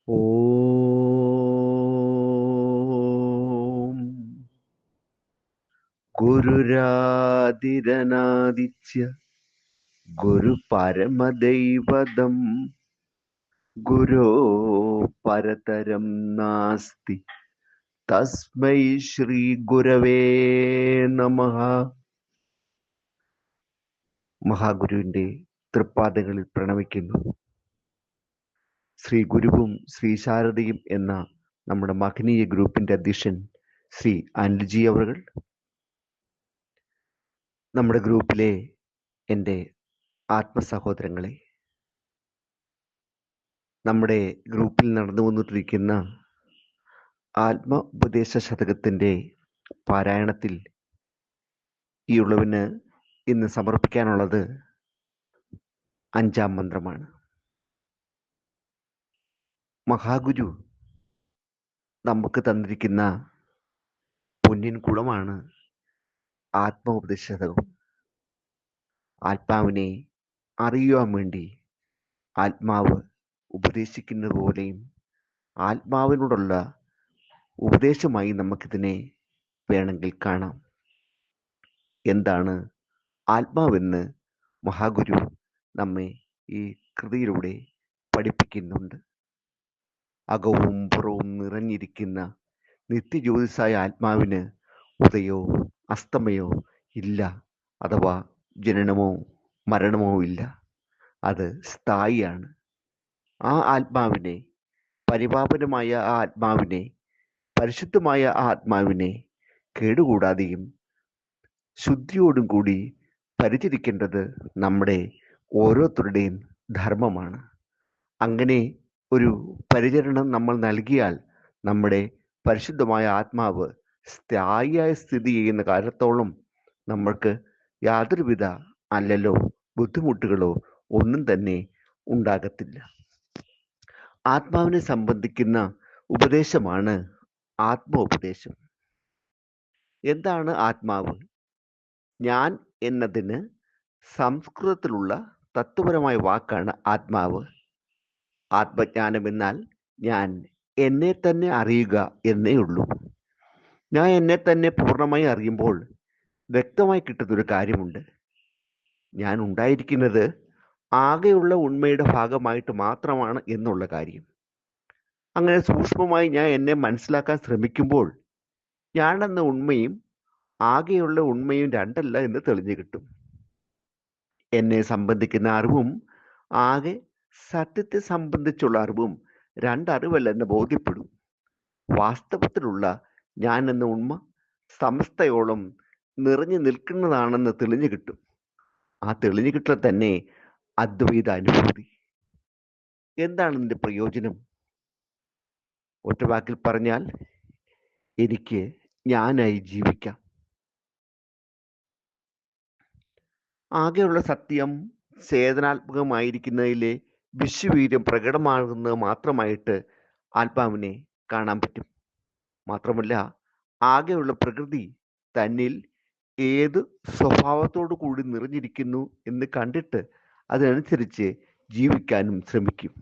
ഓം ഗുരുരാതിരനാദിത്യ ഗുരു പരമദൈവതം ഗുരോ പരതരം നാസ്തി തസ്മൈ ശ്രീ ഗുരവേ നമഃ. മഹാഗുരുവിന്റെ തൃപ്പാദങ്ങളിൽ പ്രണമിക്കുന്നു. ശ്രീ ഗുരുവും ശ്രീ ശാരദയും എന്ന നമ്മുടെ മഹനീയ ഗ്രൂപ്പിന്റെ അധ്യക്ഷൻ ശ്രീ അനിൽജി അവർ, നമ്മുടെ ഗ്രൂപ്പിലെ എൻ്റെ ആത്മസഹോദരങ്ങളെ, നമ്മുടെ ഗ്രൂപ്പിൽ നടന്നു വന്നിട്ടിരിക്കുന്ന ആത്മ ഉപദേശ ശതകത്തിൻ്റെ പാരായണത്തിൽ ഈ ഉള്ളവിന് ഇന്ന് സമർപ്പിക്കാനുള്ളത് 5-ാം മന്ത്രമാണ്. മഹാഗുരു നമുക്ക് തന്നിരിക്കുന്ന പൊന്നിൻ കുളമാണ് ആത്മോപദേശ ശതകം. ആത്മാവിനെ അറിയുവാൻ വേണ്ടി ആത്മാവ് ഉപദേശിക്കുന്നത് പോലെയും ആത്മാവിനോടുള്ള ഉപദേശമായി നമുക്കിതിനെ വേണമെങ്കിൽ കാണാം. എന്താണ് ആത്മാവെന്ന് മഹാഗുരു നമ്മെ ഈ കൃതിയിലൂടെ പഠിപ്പിക്കുന്നുണ്ട്. അകവും പുറവും നിറഞ്ഞിരിക്കുന്ന നിത്യജ്യോതിസായ ആത്മാവിന് ഉദയോ അസ്തമയോ ഇല്ല, അഥവാ ജനനമോ മരണമോ ഇല്ല. അത് സ്ഥായിയാണ്. ആ ആത്മാവിനെ, പരിപാവനമായ ആ ആത്മാവിനെ, പരിശുദ്ധമായ ആ ആത്മാവിനെ കേടുകൂടാതെയും ശുദ്ധിയോടും കൂടി പരിചരിക്കേണ്ടത് നമ്മുടെ ഓരോരുത്തരുടെയും ധർമ്മമാണ്. അങ്ങനെ ഒരു പരിചരണം നമ്മൾ നൽകിയാൽ നമ്മുടെ പരിശുദ്ധമായ ആത്മാവ് സ്ഥായിയായി സ്ഥിതി ചെയ്യുന്ന കാലത്തോളം നമ്മൾക്ക് യാതൊരുവിധ അല്ലലോ ബുദ്ധിമുട്ടുകളോ ഒന്നും തന്നെ ഉണ്ടാകത്തില്ല. ആത്മാവിനെ സംബന്ധിക്കുന്ന ഉപദേശമാണ് ആത്മോപദേശം. എന്താണ് ആത്മാവ്? ഞാൻ എന്നതിന് സംസ്കൃതത്തിലുള്ള തത്വപരമായ വാക്കാണ് ആത്മാവ്. ആത്മജ്ഞാനം എന്നാൽ ഞാൻ എന്നെ തന്നെ അറിയുക എന്നേ ഉള്ളൂ. ഞാൻ എന്നെ തന്നെ പൂർണ്ണമായി അറിയുമ്പോൾ വ്യക്തമായി കിട്ടുന്നൊരു കാര്യമുണ്ട്. ഞാൻ ഉണ്ടായിരിക്കുന്നത് ആകെയുള്ള ഉണ്മയുടെ ഭാഗമായിട്ട് മാത്രമാണ് എന്നുള്ള കാര്യം. അങ്ങനെ സൂക്ഷ്മമായി ഞാൻ എന്നെ മനസ്സിലാക്കാൻ ശ്രമിക്കുമ്പോൾ ഞാനെന്ന ഉണ്മയും ആകെയുള്ള ഉണ്മയും രണ്ടല്ല എന്ന് തെളിഞ്ഞു കിട്ടും. എന്നെ സംബന്ധിക്കുന്ന അറിവും ആകെ സത്യത്തെ സംബന്ധിച്ചുള്ള അറിവും രണ്ടറിവല്ലെന്ന് ബോധ്യപ്പെടും. വാസ്തവത്തിലുള്ള ഞാൻ എന്ന ഉണ്മ സമസ്തയോളം നിറഞ്ഞു നിൽക്കുന്നതാണെന്ന് തെളിഞ്ഞു കിട്ടും. ആ തെളിഞ്ഞു കിട്ടൽ തന്നെ അദ്വൈത അനുഭൂതി. എന്താണ് ഇതിന്റെ പ്രയോജനം? ഒറ്റ വാക്കിൽ പറഞ്ഞാൽ, എനിക്ക് ഞാനായി ജീവിക്കാം. ആകെയുള്ള സത്യം ചേതനാത്മകമായിരിക്കുന്നതിലെ വിശ്വവീര്യം പ്രകടമാകുന്നത് മാത്രമായിട്ട് ആത്മാവിനെ കാണാൻ പറ്റും. മാത്രമല്ല, ആകെയുള്ള പ്രകൃതി തന്നിൽ ഏത് സ്വഭാവത്തോടു കൂടി നിറഞ്ഞിരിക്കുന്നു എന്ന് കണ്ടിട്ട് അതിനനുസരിച്ച് ജീവിക്കാനും ശ്രമിക്കും.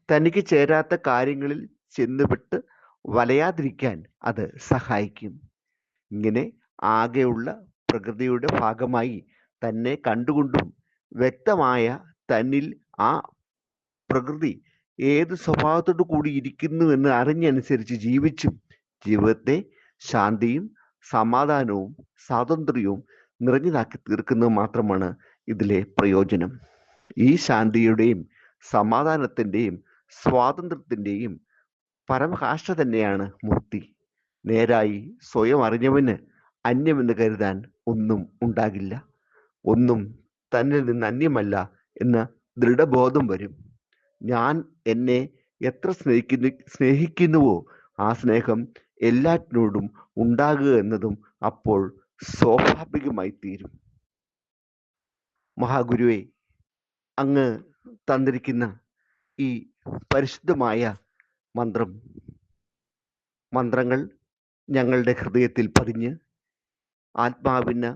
തനിക്ക് ചേരാത്ത കാര്യങ്ങളിൽ ചെന്നുവിട്ട് വലയാതിരിക്കാൻ അത് സഹായിക്കും. ഇങ്ങനെ ആകെയുള്ള പ്രകൃതിയുടെ ഭാഗമായി തന്നെ കണ്ടുകൊണ്ടും വ്യക്തമായ തന്നിൽ ആ പ്രകൃതി ഏത് സ്വഭാവത്തോടു കൂടി ഇരിക്കുന്നു എന്ന് അറിഞ്ഞനുസരിച്ച് ജീവിച്ചും ജീവിതത്തെ ശാന്തിയും സമാധാനവും സ്വാതന്ത്ര്യവും നിറഞ്ഞതാക്കി തീർക്കുന്നത് മാത്രമാണ് ഇതിലെ പ്രയോജനം. ഈ ശാന്തിയുടെയും സമാധാനത്തിൻ്റെയും സ്വാതന്ത്ര്യത്തിൻ്റെയും പരമകാഷ്ഠ തന്നെയാണ് മുക്തി. നേരായി സ്വയം അറിഞ്ഞവന് അന്യമെന്ന് കരുതാൻ ഒന്നും ഉണ്ടാകില്ല. ഒന്നും തന്നിൽ നിന്ന് അന്യമല്ല എന്ന ദൃഢബോധം വരും. ഞാൻ എന്നെ എത്ര സ്നേഹിക്കുന്നുവോ ആ സ്നേഹം എല്ലാറ്റിനോടും ഉണ്ടാകുക എന്നതും അപ്പോൾ സ്വാഭാവികമായി തീരും. മഹാഗുരുവെ, അങ്ങ് തന്നിരിക്കുന്ന ഈ പരിശുദ്ധമായ മന്ത്രങ്ങൾ ഞങ്ങളുടെ ഹൃദയത്തിൽ പതിഞ്ഞ് ആത്മാവിന്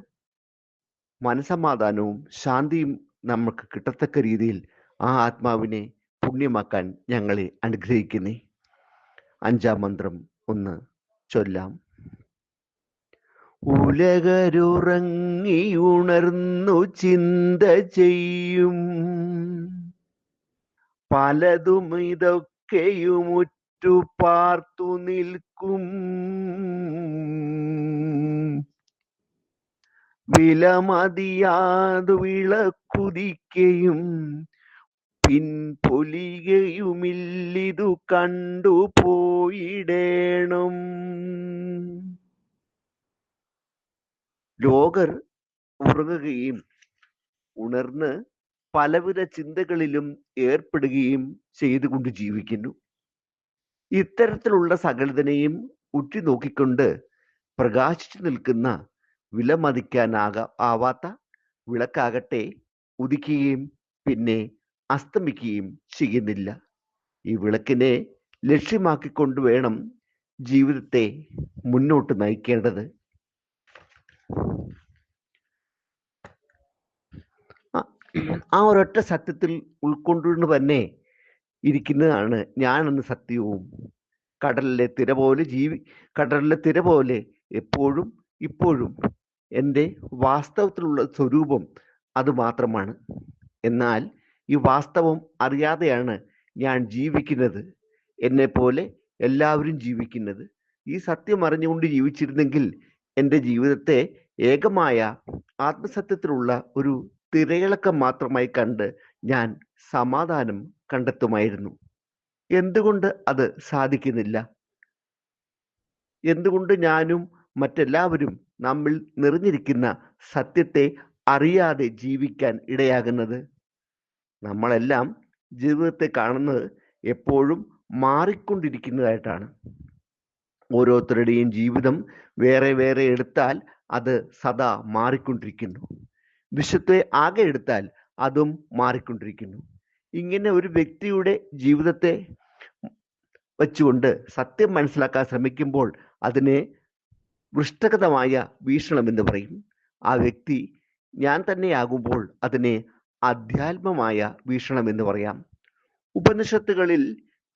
മനസമാധാനവും ശാന്തിയും നമുക്ക് കിട്ടത്തക്ക രീതിയിൽ ആ ആത്മാവിനെ പുണ്യമാക്കാൻ ഞങ്ങളെ അനുഗ്രഹിക്കുന്നേ. അഞ്ചാം മന്ത്രം ഒന്ന് ചൊല്ലാം. ഉലകരുറങ്ങി ഉണർന്നു ചിന്ത ചെയ്യും പലതും ഇതൊക്കെയുമുറ്റു പാർത്തു നിൽക്കും. വിലമതിയാതു വിളക്കുതിക്കയും പിൻപൊലികയുമില്ലിതു കണ്ടു പോയിടേണം. ലോകർ ഉറങ്ങുകയും ഉണർന്ന് പലവിധ ചിന്തകളിലും ഏർപ്പെടുകയും ചെയ്തുകൊണ്ട് ജീവിക്കുന്നു. ഇത്തരത്തിലുള്ള സകലതിനെയും ഉറ്റുനോക്കിക്കൊണ്ട് പ്രകാശിച്ചു നിൽക്കുന്ന ആവാത്ത വിളക്കാകട്ടെ ഉദിക്കുകയും പിന്നെ അസ്തമിക്കുകയും ചെയ്യുന്നില്ല. ഈ വിളക്കിനെ ലക്ഷ്യമാക്കിക്കൊണ്ട് വേണം ജീവിതത്തെ മുന്നോട്ട് നയിക്കേണ്ടത്. ആ ഒരൊറ്റ സത്യത്തിൽ ഉൾക്കൊണ്ടുകൊണ്ട് തന്നെ ഇരിക്കുന്നതാണ് ഞാൻ എന്ന സത്യവും. കടലിലെ തിര പോലെ എപ്പോഴും ഇപ്പോഴും എൻ്റെ വാസ്തവത്തിലുള്ള സ്വരൂപം അത് മാത്രമാണ്. എന്നാൽ ഈ വാസ്തവം അറിയാതെയാണ് ഞാൻ ജീവിക്കുന്നത്, എന്നെ പോലെ എല്ലാവരും ജീവിക്കുന്നത്. ഈ സത്യം അറിഞ്ഞുകൊണ്ട് ജീവിച്ചിരുന്നെങ്കിൽ എൻ്റെ ജീവിതത്തെ ഏകമായ ആത്മസത്യത്തിലുള്ള ഒരു തിരയിളക്കം മാത്രമായി കണ്ട് ഞാൻ സമാധാനം കണ്ടെത്തുമായിരുന്നു. എന്തുകൊണ്ട് അത് സാധിക്കുന്നില്ല? എന്തുകൊണ്ട് ഞാനും മറ്റെല്ലാവരും നമ്മിൽ നിറഞ്ഞിരിക്കുന്ന സത്യത്തെ അറിയാതെ ജീവിക്കാൻ ഇടയാകുന്നത്? നമ്മളെല്ലാം ജീവിതത്തെ കാണുന്നത് എപ്പോഴും മാറിക്കൊണ്ടിരിക്കുന്നതായിട്ടാണ്. ഓരോരുത്തരുടെയും ജീവിതം വേറെ വേറെ എടുത്താൽ അത് സദാ മാറിക്കൊണ്ടിരിക്കുന്നു. വിശ്വത്തെ ആകെ എടുത്താൽ അതും മാറിക്കൊണ്ടിരിക്കുന്നു. ഇങ്ങനെ ഒരു വ്യക്തിയുടെ ജീവിതത്തെ വെച്ചുകൊണ്ട് സത്യം മനസ്സിലാക്കാൻ ശ്രമിക്കുമ്പോൾ അതിനെ വൃഷ്ടഗതമായ വീക്ഷണം എന്ന് പറയും. ആ വ്യക്തി ഞാൻ തന്നെയാകുമ്പോൾ അതിനെ അധ്യാത്മമായ വീക്ഷണം എന്ന് പറയാം. ഉപനിഷത്തുകളിൽ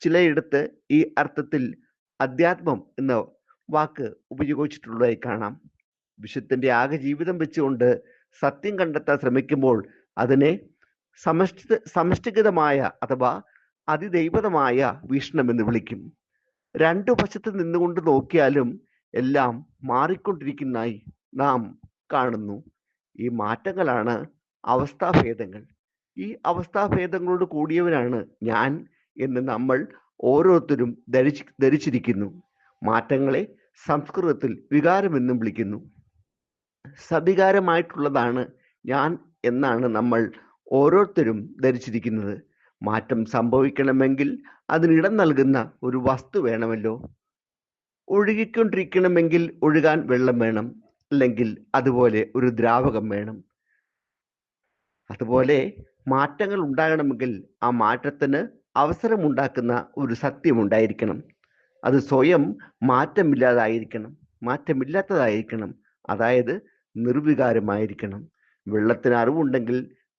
ചിലയിടത്ത് ഈ അർത്ഥത്തിൽ അധ്യാത്മം എന്ന വാക്ക് ഉപയോഗിച്ചിട്ടുള്ളതായി കാണാം. വിശുദ്ധന്റെ ആകെ ജീവിതം വെച്ചുകൊണ്ട് സത്യം കണ്ടെത്താൻ ശ്രമിക്കുമ്പോൾ അതിനെ സമഷ്ടിഗതമായ അഥവാ അതിദൈവതമായ വീക്ഷണം എന്ന് വിളിക്കും. രണ്ടു വശത്ത് നിന്നുകൊണ്ട് നോക്കിയാലും എല്ലാം മാറിക്കൊണ്ടിരിക്കുന്നതായി നാം കാണുന്നു. ഈ മാറ്റങ്ങളാണ് അവസ്ഥാഭേദങ്ങൾ. ഈ അവസ്ഥാഭേദങ്ങളോട് കൂടിയവനാണ് ഞാൻ എന്ന് നമ്മൾ ഓരോരുത്തരും ധരിച്ചിരിക്കുന്നു. മാറ്റങ്ങളെ സംസ്കൃതത്തിൽ വികാരമെന്നും വിളിക്കുന്നു. സവികാരമായിട്ടുള്ളതാണ് ഞാൻ എന്നാണ് നമ്മൾ ഓരോരുത്തരും ധരിച്ചിരിക്കുന്നത്. മാറ്റം സംഭവിക്കണമെങ്കിൽ അതിനിടം നൽകുന്ന ഒരു വസ്തു വേണമല്ലോ. ഒഴുകിക്കൊണ്ടിരിക്കണമെങ്കിൽ ഒഴുകാൻ വെള്ളം വേണം, അല്ലെങ്കിൽ അതുപോലെ ഒരു ദ്രാവകം വേണം. അതുപോലെ മാറ്റങ്ങൾ ഉണ്ടാകണമെങ്കിൽ ആ മാറ്റത്തിന് അവസരമുണ്ടാക്കുന്ന ഒരു സത്യം ഉണ്ടായിരിക്കണം. അത് സ്വയം മാറ്റമില്ലാത്തതായിരിക്കണം. അതായത് നിർവികാരമായിരിക്കണം. വെള്ളത്തിന് അറിവുണ്ടെങ്കിൽ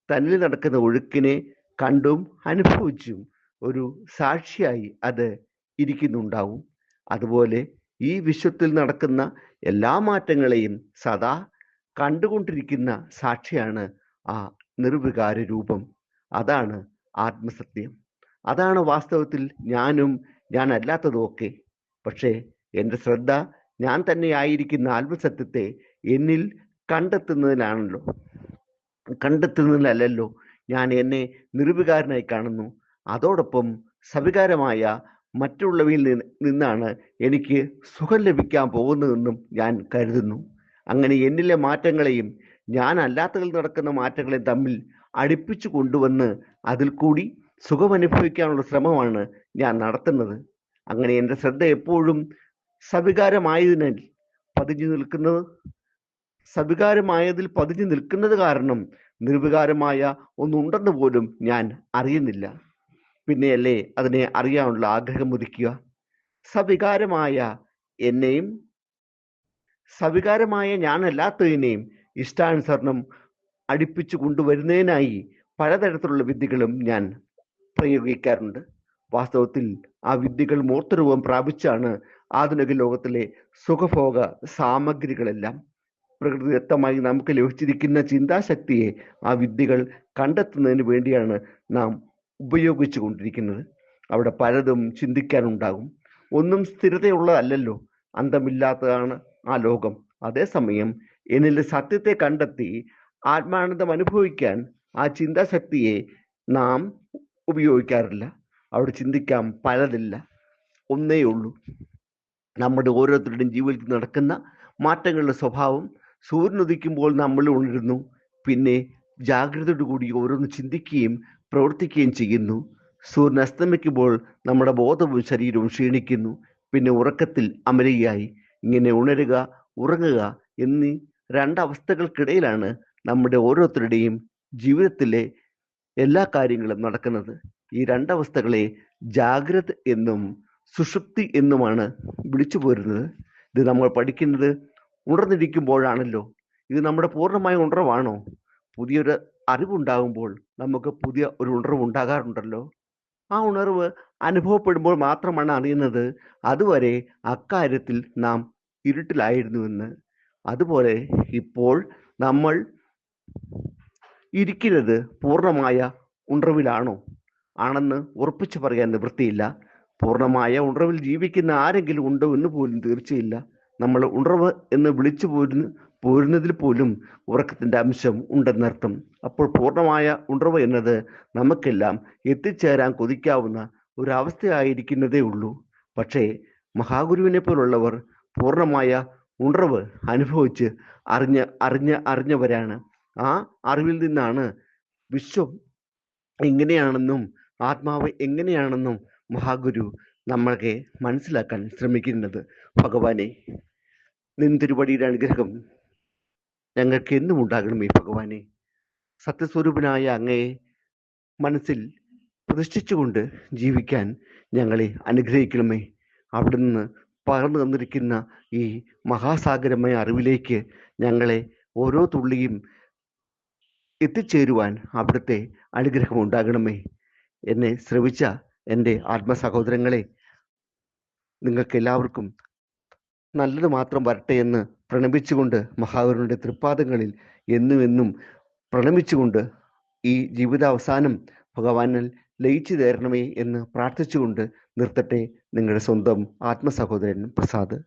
തന്നിൽ നടക്കുന്ന ഒഴുക്കിനെ കണ്ടും അനുഭവിച്ചും ഒരു സാക്ഷിയായി അത് ഇരിക്കുന്നുണ്ടാവും. അതുപോലെ ഈ വിശ്വത്തിൽ നടക്കുന്ന എല്ലാ മാറ്റങ്ങളെയും സദാ കണ്ടുകൊണ്ടിരിക്കുന്ന സാക്ഷിയാണ് ആ നിർവികാര രൂപം. അതാണ് ആത്മസത്യം. അതാണ് വാസ്തവത്തിൽ ഞാനും ഞാൻ അല്ലാത്തതുമൊക്കെ. പക്ഷേ എൻ്റെ ശ്രദ്ധ ഞാൻ തന്നെ ആയിരിക്കുന്ന ആത്മസത്യത്തെ എന്നിൽ കണ്ടെത്തുന്നതിലല്ലോ ഞാൻ എന്നെ നിർവികാരനായി കാണുന്നു. അതോടൊപ്പം സവികാരമായ മറ്റുള്ളവയിൽ നിന്നാണ് എനിക്ക് സുഖം ലഭിക്കാൻ പോകുന്നതെന്നും ഞാൻ കരുതുന്നു. അങ്ങനെ എന്നിലെ മാറ്റങ്ങളെയും ഞാൻ അല്ലാത്തതിൽ നടക്കുന്ന മാറ്റങ്ങളെയും തമ്മിൽ അടുപ്പിച്ചു കൊണ്ടുവന്ന് അതിൽ കൂടി സുഖമനുഭവിക്കാനുള്ള ശ്രമമാണ് ഞാൻ നടത്തുന്നത്. അങ്ങനെ എൻ്റെ ശ്രദ്ധ എപ്പോഴും സവികാരമായതിൽ പതിഞ്ഞു നിൽക്കുന്നത് കാരണം നിർവികാരമായ ഒന്നുണ്ടെന്ന് പോലും ഞാൻ അറിയുന്നില്ല. പിന്നെയല്ലേ അതിനെ അറിയാനുള്ള ആഗ്രഹം ഉദിക്കുക. സവികാരമായ എന്നെയും സവികാരമായ ഞാനല്ലാത്തതിനെയും ഇഷ്ടാനുസരണം അടുപ്പിച്ചു കൊണ്ടുവരുന്നതിനായി പലതരത്തിലുള്ള വിദ്യകളും ഞാൻ പ്രയോഗിക്കാറുണ്ട്. വാസ്തവത്തിൽ ആ വിദ്യകൾ മൂർത്തരൂപം പ്രാപിച്ചാണ് ആധുനിക ലോകത്തിലെ സുഖഭോഗ സാമഗ്രികളെല്ലാം. പ്രകൃതിദത്തമായി നമുക്ക് ലഭിച്ചിരിക്കുന്ന ചിന്താശക്തിയെ ആ വിദ്യകൾ കണ്ടെത്തുന്നതിന് വേണ്ടിയാണ് നാം ഉപയോഗിച്ചു കൊണ്ടിരിക്കുന്നത്. അവിടെ പലതും ചിന്തിക്കാനുണ്ടാകും. ഒന്നും സ്ഥിരതയുള്ളതല്ലല്ലോ, അന്തമില്ലാത്തതാണ് ആ ലോകം. അതേസമയം എന്നിൽ സത്യത്തെ കണ്ടെത്തി ആത്മാനന്ദം അനുഭവിക്കാൻ ആ ചിന്താശക്തിയെ നാം ഉപയോഗിക്കാറില്ല. അവിടെ ചിന്തിക്കാൻ പലതില്ല, ഒന്നേ ഉള്ളൂ. നമ്മുടെ ഓരോരുത്തരുടെയും ജീവിതത്തിൽ നടക്കുന്ന മാറ്റങ്ങളുടെ സ്വഭാവം. സൂര്യൻ ഉദിക്കുമ്പോൾ നമ്മൾ ഉണരുന്നു, പിന്നെ ജാഗ്രതയോടുകൂടി ഓരോന്ന് ചിന്തിക്കുകയും പ്രവർത്തിക്കുകയും ചെയ്യുന്നു. സൂര്യൻ അസ്തമിക്കുമ്പോൾ നമ്മുടെ ബോധവും ശരീരവും ക്ഷീണിക്കുന്നു, പിന്നെ ഉറക്കത്തിൽ അമരുകയായി. ഇങ്ങനെ ഉണരുക, ഉറങ്ങുക എന്നീ രണ്ടവസ്ഥകൾക്കിടയിലാണ് നമ്മുടെ ഓരോരുത്തരുടെയും ജീവിതത്തിലെ എല്ലാ കാര്യങ്ങളും നടക്കുന്നത്. ഈ രണ്ടവസ്ഥകളെ ജാഗ്രത എന്നും സുഷുപ്തി എന്നുമാണ് വിളിച്ചു പോരുന്നത്. ഇത് നമ്മൾ പഠിക്കുന്നത് ഉണർന്നിരിക്കുമ്പോഴാണല്ലോ. ഇത് നമ്മുടെ പൂർണ്ണമായ ഉണർവാണോ? പുതിയൊരു അറിവുണ്ടാകുമ്പോൾ നമുക്ക് പുതിയ ഒരു ഉണർവ് ഉണ്ടാകാറുണ്ടല്ലോ. ആ ഉണർവ് അനുഭവപ്പെടുമ്പോൾ മാത്രമാണ് അറിയുന്നത് അതുവരെ അക്കാര്യത്തിൽ നാം ഇരുട്ടിലായിരുന്നുവെന്ന്. അതുപോലെ ഇപ്പോൾ നമ്മൾ ഇരിക്കുന്നത് പൂർണ്ണമായ ഉണർവിലാണോ? ആണെന്ന് ഉറപ്പിച്ചു പറയാൻ നിവൃത്തിയില്ല. പൂർണ്ണമായ ഉണർവിൽ ജീവിക്കുന്ന ആരെങ്കിലും ഉണ്ടോ എന്ന് പോലും തീർച്ചയില്ല. നമ്മൾ ഉണർവ് എന്ന് വിളിച്ചു പോരുന്നതിൽ പോലും ഉറക്കത്തിന്റെ അംശം ഉണ്ടെന്നർത്ഥം. അപ്പോൾ പൂർണ്ണമായ ഉണർവ് എന്നത് നമുക്കെല്ലാം എത്തിച്ചേരാൻ കൊതിക്കാവുന്ന ഒരു അവസ്ഥയായിരിക്കുന്നതേ ഉള്ളൂ. പക്ഷേ മഹാഗുരുവിനെ പോലുള്ളവർ പൂർണ്ണമായ ഉണർവ് അനുഭവിച്ച് അറിഞ്ഞവരാണ്. ആ അറിവിൽ നിന്നാണ് വിശ്വം എങ്ങനെയാണെന്നും ആത്മാവ് എങ്ങനെയാണെന്നും മഹാഗുരു നമ്മളെ മനസ്സിലാക്കാൻ ശ്രമിക്കുന്നത്. ഭഗവാനെ, നിൻ തിരുവടിയുടെ അനുഗ്രഹം ഞങ്ങൾക്ക് എന്നും ഉണ്ടാകണമേ. ഭഗവാനെ, സത്യസ്വരൂപനായ അങ്ങയെ മനസ്സിൽ പ്രതിഷ്ഠിച്ചുകൊണ്ട് ജീവിക്കാൻ ഞങ്ങളെ അനുഗ്രഹിക്കണമേ. അവിടുന്ന് പകർന്നു തന്നിരിക്കുന്ന ഈ മഹാസാഗരമായ അറിവിലേക്ക് ഞങ്ങളെ ഓരോ തുള്ളിയും എത്തിച്ചേരുവാൻ അവിടുത്തെ അനുഗ്രഹം ഉണ്ടാകണമേ. എന്നെ ശ്രവിച്ച എൻ്റെ ആത്മസഹോദരങ്ങളെ, നിങ്ങൾക്ക് എല്ലാവർക്കും നല്ലത് മാത്രം വരട്ടെ എന്ന് പ്രണമിച്ചുകൊണ്ട് മഹാഗുരുവിൻ്റെ തൃപ്പാദങ്ങളിൽ എന്നും പ്രണമിച്ചുകൊണ്ട് ഈ ജീവിതാവസാനം ഭഗവാനിൽ ലയിച്ചു തരണമേ എന്ന് പ്രാർത്ഥിച്ചുകൊണ്ട് നിർത്തട്ടെ. നിങ്ങളുടെ സ്വന്തം ആത്മസഹോദരൻ പ്രസാദ്.